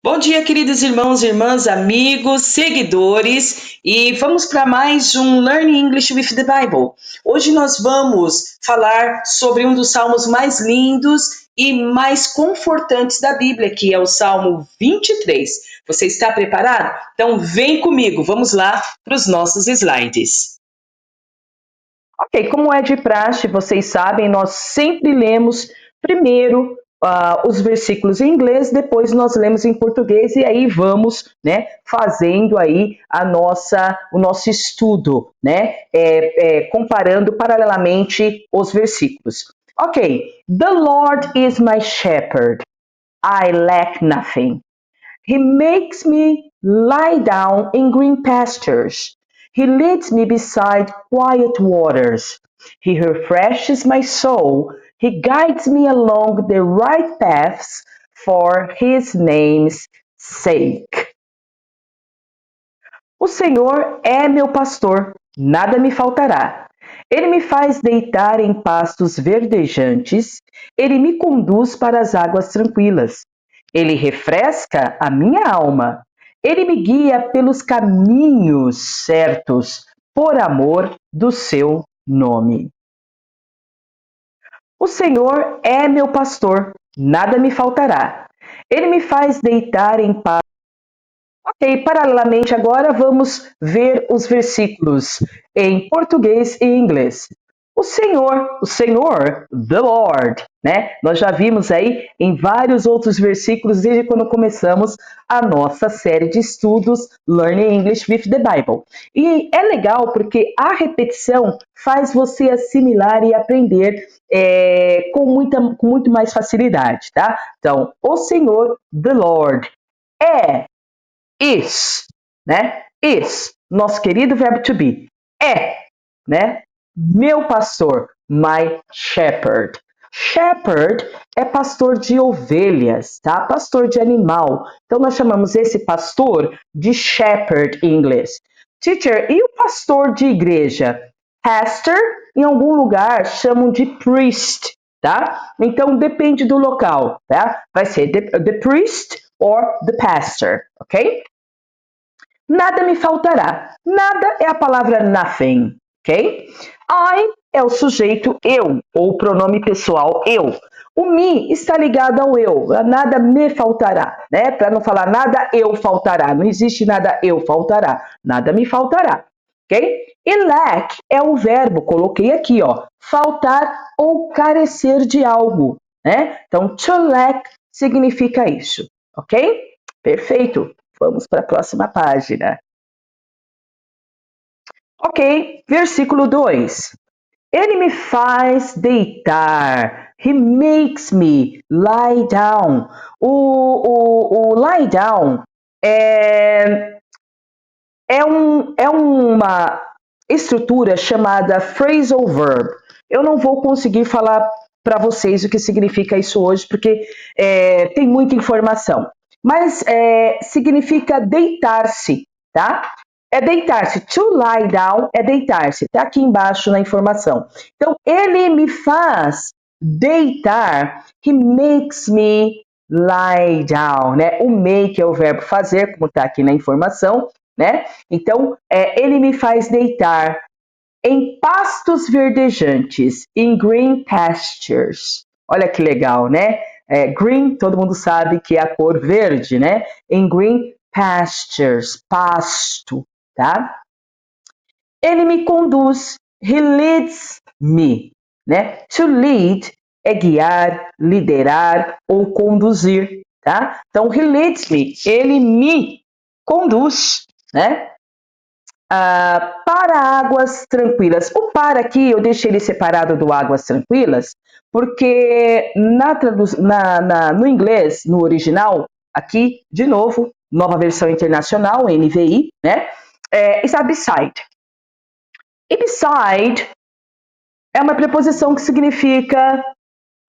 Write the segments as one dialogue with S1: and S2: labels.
S1: Bom dia, queridos irmãos, irmãs, amigos, seguidores, e vamos para mais um Learning English with the Bible. Hoje nós vamos falar sobre um dos salmos mais lindos e mais confortantes da Bíblia, que é o Salmo 23. Você está preparado? Então vem comigo, vamos lá para os nossos slides. Ok, como é de praxe, vocês sabem, nós sempre lemos primeiro os versículos em inglês, depois nós lemos em português e aí vamos, né, fazendo aí o nosso estudo, né, comparando paralelamente os versículos. Ok, the Lord is my shepherd, I lack nothing. He makes me lie down in green pastures. He leads me beside quiet waters. He refreshes my soul. He guides me along the right paths for his name's sake. O Senhor é meu pastor, nada me faltará. Ele me faz deitar em pastos verdejantes, ele me conduz para as águas tranquilas. Ele refresca a minha alma. Ele me guia pelos caminhos certos, por amor do seu nome. O Senhor é meu pastor, nada me faltará. Ele me faz deitar em pastos. Ok, paralelamente agora vamos ver os versículos em português e inglês. O Senhor, the Lord, né? Nós já vimos aí em vários outros versículos desde quando começamos a nossa série de estudos Learning English with the Bible. E é legal porque a repetição faz você assimilar e aprender com muito mais facilidade, tá? Então, o Senhor, the Lord, é is, né? Is, nosso querido verbo to be. É, né? Meu pastor, my shepherd. Shepherd é pastor de ovelhas, tá? Pastor de animal. Então nós chamamos esse pastor de shepherd em inglês. Teacher, e o pastor de igreja? Pastor, em algum lugar chamam de priest, tá? Então depende do local, tá? Vai ser the priest or the pastor, ok? Nada me faltará. Nada é a palavra nothing, ok? I é o sujeito eu, ou o pronome pessoal eu. O me está ligado ao eu, nada me faltará, né? Para não falar nada eu faltará, não existe nada eu faltará, nada me faltará, ok? E lack é o verbo, coloquei aqui, ó, faltar ou carecer de algo, né? Então, to lack significa isso, ok? Perfeito. Vamos para a próxima página. Ok, versículo 2. Ele me faz deitar. He makes me lie down. O lie down é uma estrutura chamada phrasal verb. Eu não vou conseguir falar para vocês o que significa isso hoje, porque tem muita informação. Mas significa deitar-se, tá? É deitar-se. To lie down é deitar-se. Tá aqui embaixo na informação. Então, ele me faz deitar. He makes me lie down, né? O make é o verbo fazer, como está aqui na informação, né? Então, ele me faz deitar em pastos verdejantes, in green pastures. Olha que legal, né? Green, todo mundo sabe que é a cor verde, né? In green pastures, pasto, tá? Ele me conduz, he leads me, né? To lead é guiar, liderar ou conduzir, tá? Então, he leads me, ele me conduz, né? Para águas tranquilas. O para aqui eu deixei ele separado do águas tranquilas, porque no inglês, no original, aqui, de novo, nova versão internacional, NVI, né? Está beside. E beside é uma preposição que significa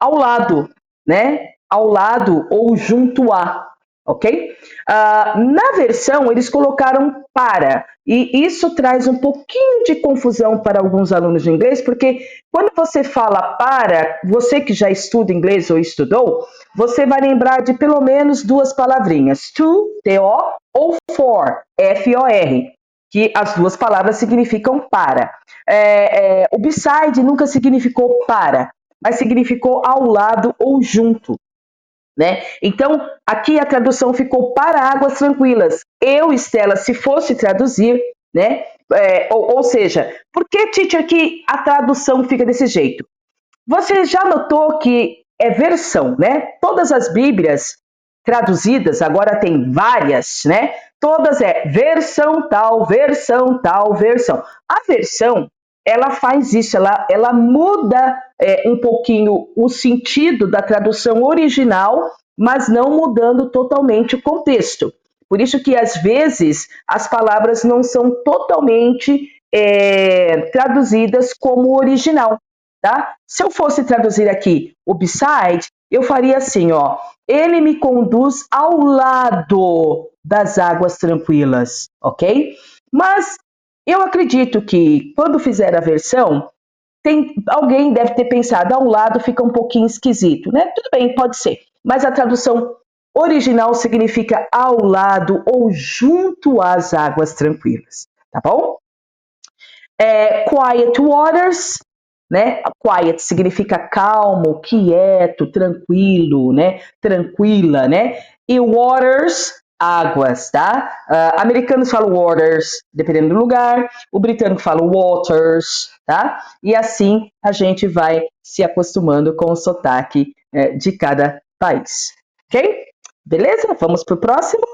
S1: ao lado, né? Ao lado ou junto a. ok? Na versão, eles colocaram para, e isso traz um pouquinho de confusão para alguns alunos de inglês, porque quando você fala para, você que já estuda inglês ou estudou, você vai lembrar de pelo menos duas palavrinhas, to, T-O, ou for, F-O-R, que as duas palavras significam para. O beside nunca significou para, mas significou ao lado ou junto. Né? Então, aqui a tradução ficou para águas tranquilas. Eu, Estela, se fosse traduzir, né? Ou seja, por que, teacher, que a tradução fica desse jeito? Você já notou que é versão, né? Todas as Bíblias traduzidas, agora tem várias, né? Todas é versão tal, versão tal, versão. A versão, ela faz isso, ela muda um pouquinho o sentido da tradução original, mas não mudando totalmente o contexto. Por isso que, às vezes, as palavras não são totalmente traduzidas como o original. Tá? Se eu fosse traduzir aqui o beside, eu faria assim, ó. Ele me conduz ao lado das águas tranquilas, ok? Mas eu acredito que quando fizer a versão, alguém deve ter pensado, ao lado fica um pouquinho esquisito, né? Tudo bem, pode ser. Mas a tradução original significa ao lado ou junto às águas tranquilas, tá bom? Quiet waters, né? Quiet significa calmo, quieto, tranquilo, né? Tranquila, né? E waters, águas, tá? Americanos falam waters, dependendo do lugar. O britânico fala waters, tá? E assim a gente vai se acostumando com o sotaque de cada país, ok? Beleza? Vamos para o próximo.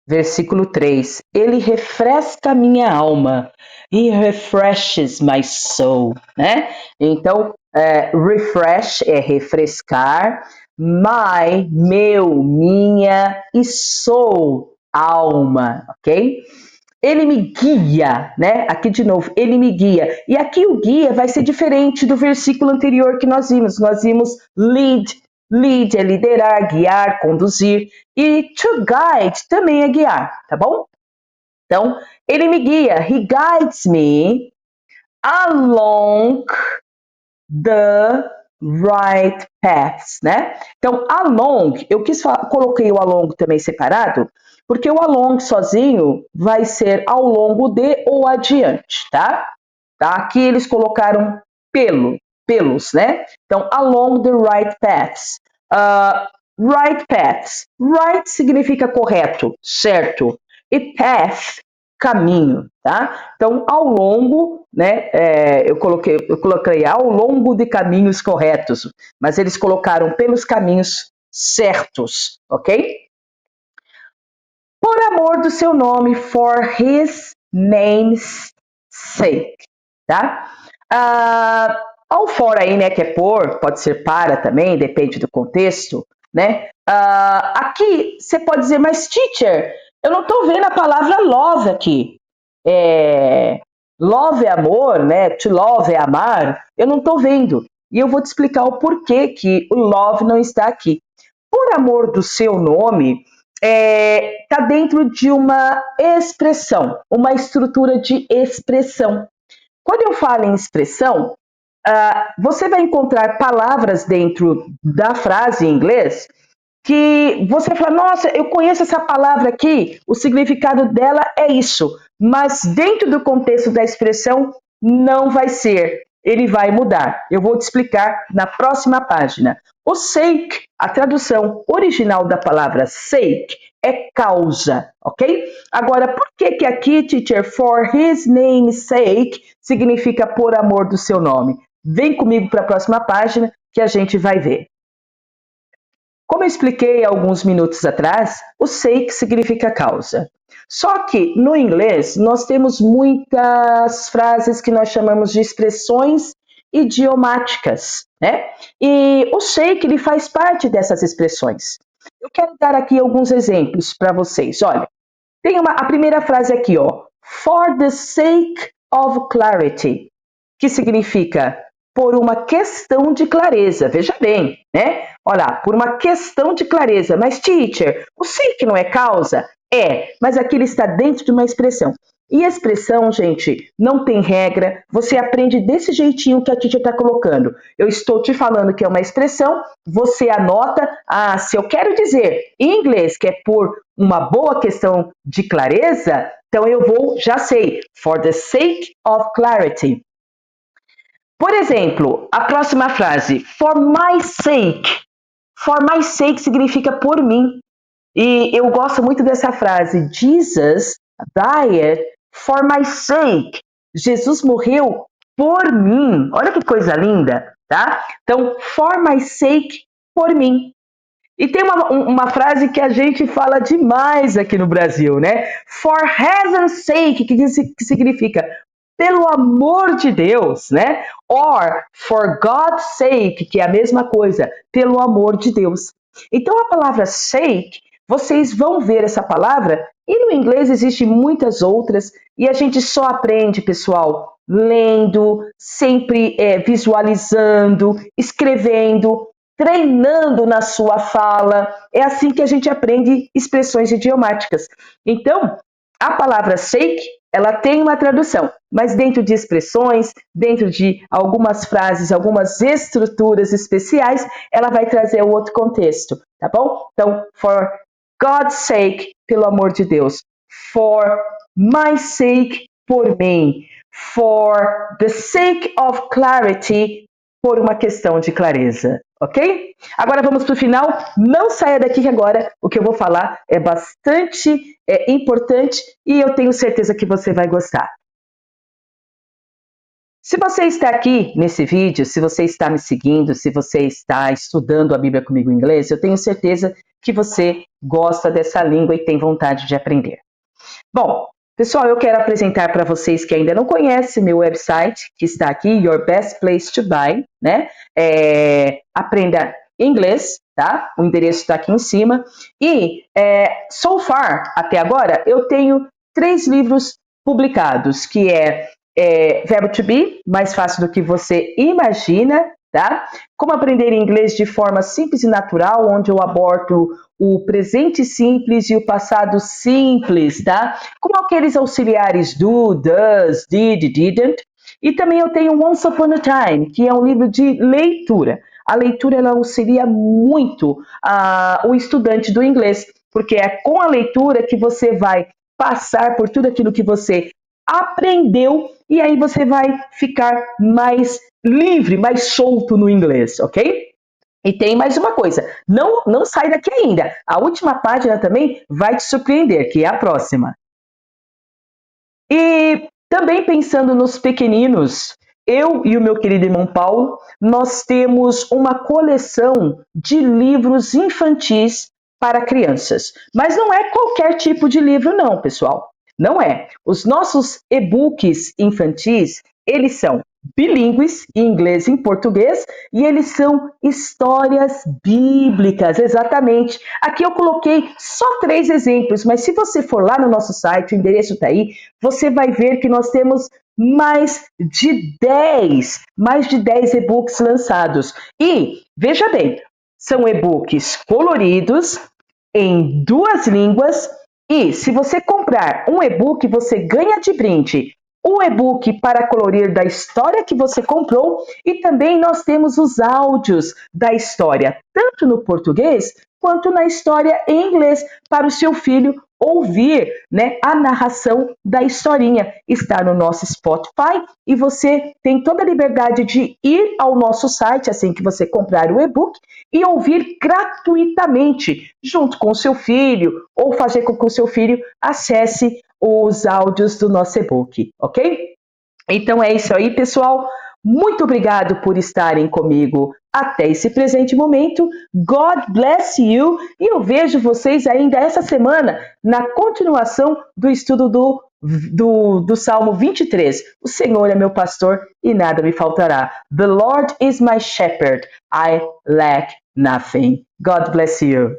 S1: Versículo 3: Ele refresca minha alma. He refreshes my soul, né? Então, refresh é refrescar, meu, minha e soul, alma, ok? Ele me guia, né? Aqui de novo, ele me guia. E aqui o guia vai ser diferente do versículo anterior que nós vimos. Nós vimos lead. Lead é liderar, guiar, conduzir. E to guide também é guiar, tá bom? Então, ele me guia. He guides me along the right paths, né? Então, along, coloquei o along também separado, porque o along sozinho vai ser ao longo de ou adiante, tá? Aqui eles colocaram pelos, né? Então, along the right paths. Right paths. Right significa correto, certo. E path, caminho, tá? Então, ao longo, né? Eu coloquei ao longo de caminhos corretos, mas eles colocaram pelos caminhos certos, ok? Por amor do seu nome, for his name's sake, tá? Ao for aí, né, que é por, pode ser para também, depende do contexto, né? Aqui você pode dizer, mas teacher, eu não estou vendo a palavra love aqui. Love é amor, né? To love é amar. Eu não estou vendo. E eu vou te explicar o porquê que o love não está aqui. Por amor do seu nome, está dentro de uma expressão, uma estrutura de expressão. Quando eu falo em expressão, você vai encontrar palavras dentro da frase em inglês que você fala, nossa, eu conheço essa palavra aqui, o significado dela é isso, mas dentro do contexto da expressão não vai ser, ele vai mudar. Eu vou te explicar na próxima página. O sake, a tradução original da palavra sake é causa, ok? Agora, por que aqui, teacher, for his name's sake, significa por amor do seu nome? Vem comigo para a próxima página que a gente vai ver. Como eu expliquei alguns minutos atrás, o sake significa causa. Só que no inglês nós temos muitas frases que nós chamamos de expressões idiomáticas, né? E o sake ele faz parte dessas expressões. Eu quero dar aqui alguns exemplos para vocês. Olha, tem a primeira frase aqui, ó, for the sake of clarity, que significa por uma questão de clareza. Veja bem, né? Olha lá, por uma questão de clareza. Mas, teacher, o sei que não é causa? É, mas aqui ele está dentro de uma expressão. E a expressão, gente, não tem regra, você aprende desse jeitinho que a teacher está colocando. Eu estou te falando que é uma expressão, você anota, se eu quero dizer em inglês que é por uma boa questão de clareza, então eu vou, já sei, for the sake of clarity. Por exemplo, a próxima frase, for my sake. For my sake significa por mim. E eu gosto muito dessa frase, Jesus died for my sake. Jesus morreu por mim. Olha que coisa linda, tá? Então, for my sake, por mim. E tem uma frase que a gente fala demais aqui no Brasil, né? For heaven's sake, que significa pelo amor de Deus, né? Or for God's sake, que é a mesma coisa, pelo amor de Deus. Então a palavra sake, vocês vão ver essa palavra, e no inglês existem muitas outras, e a gente só aprende, pessoal, lendo, sempre visualizando, escrevendo, treinando na sua fala. É assim que a gente aprende expressões idiomáticas. Então, a palavra sake, ela tem uma tradução, mas dentro de expressões, dentro de algumas frases, algumas estruturas especiais, ela vai trazer outro contexto, tá bom? Então, for God's sake, pelo amor de Deus. For my sake, por mim. For the sake of clarity, por uma questão de clareza, ok? Agora vamos para o final. Não saia daqui que agora o que eu vou falar é bastante importante e eu tenho certeza que você vai gostar. Se você está aqui nesse vídeo, se você está me seguindo, se você está estudando a Bíblia comigo em inglês, eu tenho certeza que você gosta dessa língua e tem vontade de aprender. Bom, pessoal, eu quero apresentar para vocês que ainda não conhecem meu website, que está aqui, Your Best Place to Buy, né? Aprenda inglês, tá? O endereço está aqui em cima. E, so far, até agora, eu tenho 3 livros publicados, que Verbo to Be, mais fácil do que você imagina, tá? Como aprender inglês de forma simples e natural, onde eu abordo o presente simples e o passado simples, tá? Como aqueles auxiliares do, does, did, didn't. E também eu tenho Once Upon a Time, que é um livro de leitura. A leitura ela auxilia muito o estudante do inglês, porque é com a leitura que você vai passar por tudo aquilo que você aprendeu e aí você vai ficar mais livre, mais solto no inglês, ok? E tem mais uma coisa, não sai daqui ainda. A última página também vai te surpreender, que é a próxima. E também pensando nos pequeninos, eu e o meu querido irmão Paulo, nós temos uma coleção de livros infantis para crianças. Mas não é qualquer tipo de livro não, pessoal. Não é. Os nossos e-books infantis, eles são bilíngues, em inglês e em português, e eles são histórias bíblicas, exatamente. Aqui eu coloquei só 3 exemplos, mas se você for lá no nosso site, o endereço está aí, você vai ver que nós temos mais de 10 e-books lançados. E, veja bem, são e-books coloridos, em 2 línguas, e se você comprar um e-book, você ganha de brinde o e-book para colorir da história que você comprou e também nós temos os áudios da história, tanto no português quanto na história em inglês, para o seu filho ouvir, né, a narração da historinha. Está no nosso Spotify e você tem toda a liberdade de ir ao nosso site assim que você comprar o e-book e ouvir gratuitamente, junto com o seu filho, ou fazer com que o seu filho acesse os áudios do nosso e-book, ok? Então é isso aí, pessoal. Muito obrigado por estarem comigo até esse presente momento. God bless you. E eu vejo vocês ainda essa semana na continuação do estudo do Salmo 23. O Senhor é meu pastor e nada me faltará. The Lord is my shepherd. I lack nothing. God bless you.